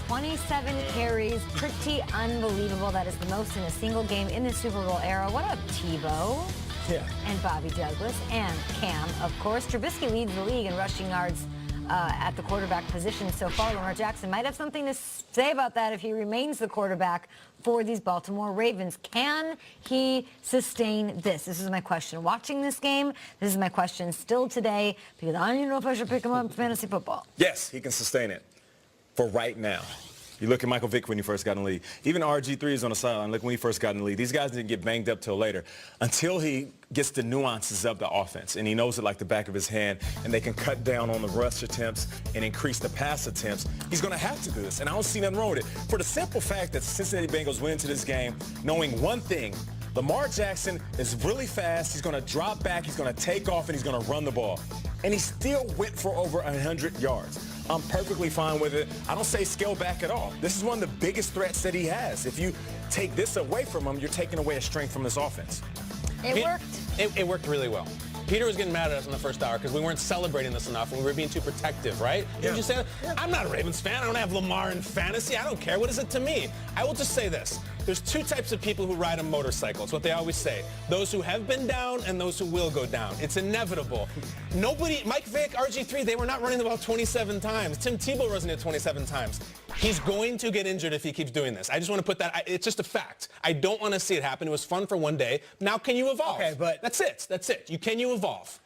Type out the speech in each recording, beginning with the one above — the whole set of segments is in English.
27 carries. Pretty unbelievable. That is the most in a single game in the Super Bowl era. What up, Tebow? Yeah. And Bobby Douglas and Cam, of course. Trubisky leads the league in rushing yards at the quarterback position so far. Lamar Jackson might have something to say about that if he remains the quarterback for these Baltimore Ravens. Can he sustain this? This is my question. Watching this game, this is my question still today, because I don't even know if I should pick him up in fantasy football. Yes, he can sustain it for right now. You look at Michael Vick when he first got in the league. Even RG3 is on the sideline. Look when he first got in the league. These guys didn't get banged up till later. Until he gets the nuances of the offense, and he knows it like the back of his hand, and they can cut down on the rush attempts and increase the pass attempts, he's going to have to do this. And I don't see nothing wrong with it. For the simple fact that Cincinnati Bengals went into this game knowing one thing: Lamar Jackson is really fast. He's going to drop back. He's going to take off, and he's going to run the ball. And he still went for over 100 yards. I'm perfectly fine with it. I don't say scale back at all. This is one of the biggest threats that he has. If you take this away from him, you're taking away a strength from this offense. It worked. It worked really well. Peter was getting mad at us in the first hour because we weren't celebrating this enough and we were being too protective, right? Yeah. You just said, I'm not a Ravens fan. I don't have Lamar in fantasy. I don't care. What is it to me? I will just say this. There's two types of people who ride a motorcycle. It's what they always say. Those who have been down and those who will go down. It's inevitable. Nobody, Mike Vick, RG3, they were not running the ball 27 times. Tim Tebow wasn't it 27 times. He's going to get injured if he keeps doing this. I just want to put that, it's just a fact. I don't want to see it happen. It was fun for one day. Now can you evolve? Okay, but That's it. That's it. Can you evolve?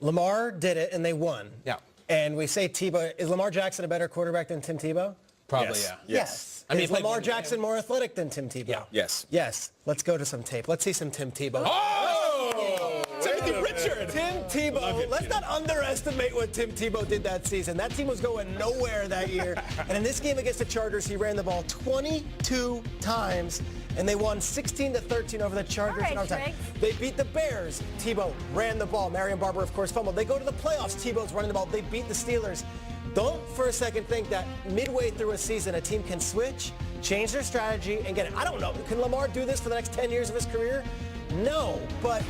Lamar did it, and they won. Yeah. And we say Tebow. Is Lamar Jackson a better quarterback than Tim Tebow? Probably, Yes. yeah. Yes. I mean, is he played Lamar one Jackson game. more athletic than Tim Tebow? Yeah. Yes. Yes. Let's go to some tape. Let's see some Tim Tebow. Oh! Timothy Richard! Tim Tebow. Let's not underestimate what Tim Tebow did that season. That team was going nowhere that year. And in this game against the Chargers, he ran the ball 22 times, and they won 16-13 over the Chargers. All right, in overtime. Triggs. They beat the Bears. Tebow ran the ball. Marion Barber, of course, fumbled. They go to the playoffs. Tebow's running the ball. They beat the Steelers. Don't for a second think that midway through a season a team can switch, change their strategy, and get it. I don't know. Can Lamar do this for the next 10 years of his career? No, but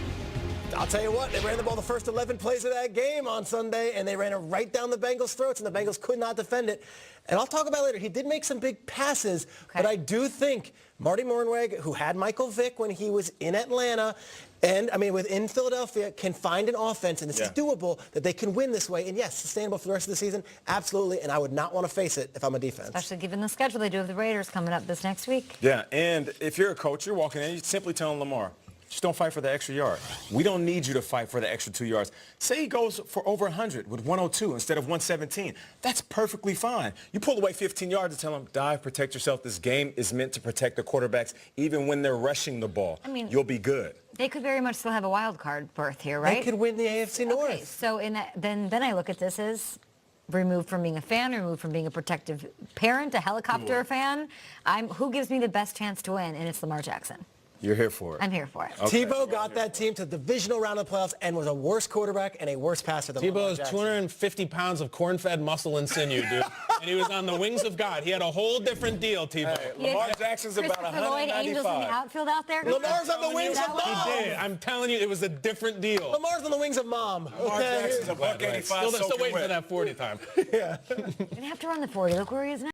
I'll tell you what, they ran the ball the first 11 plays of that game on Sunday, and they ran it right down the Bengals' throats, and the Bengals could not defend it. And I'll talk about it later. He did make some big passes, but I do think Marty Mornhinweg, who had Michael Vick when he was in Atlanta, and, I mean, within Philadelphia, can find an offense, and this is doable, that they can win this way. And, yes, sustainable for the rest of the season, absolutely, and I would not want to face it if I'm a defense. Especially given the schedule they do have the Raiders coming up this next week. Yeah, and if you're a coach, you're walking in, you're simply telling Lamar, just don't fight for the extra yard. We don't need you to fight for the extra 2 yards. Say he goes for over 100 with 102 instead of 117. That's perfectly fine. You pull away 15 yards and tell him, dive, protect yourself. This game is meant to protect the quarterbacks even when they're rushing the ball. I mean, you'll be good. They could very much still have a wild card berth here, right? They could win the AFC North. Okay, so then I look at this as removed from being a fan, removed from being a protective parent, a helicopter fan. Who gives me the best chance to win? And it's Lamar Jackson. You're here for it. I'm here for it. Okay. Tebow got that team to the divisional round of the playoffs and was a worse quarterback and a worse passer than Lamar Tebow is Jackson. 250 pounds of corn-fed muscle and sinew, dude. And he was on the wings of God. He had a whole different deal, Tebow. Lamar Jackson's about Christopher Lloyd, Angels in the 195. outfield out there. Lamar's on the wings of He mom. did. I'm telling you, it was a different deal. Lamar's on the wings of mom. Lamar Okay? Jackson's a buck 85. Still soaking waiting wet. for that 40 time. Didn't have to run the 40. Look where he is now.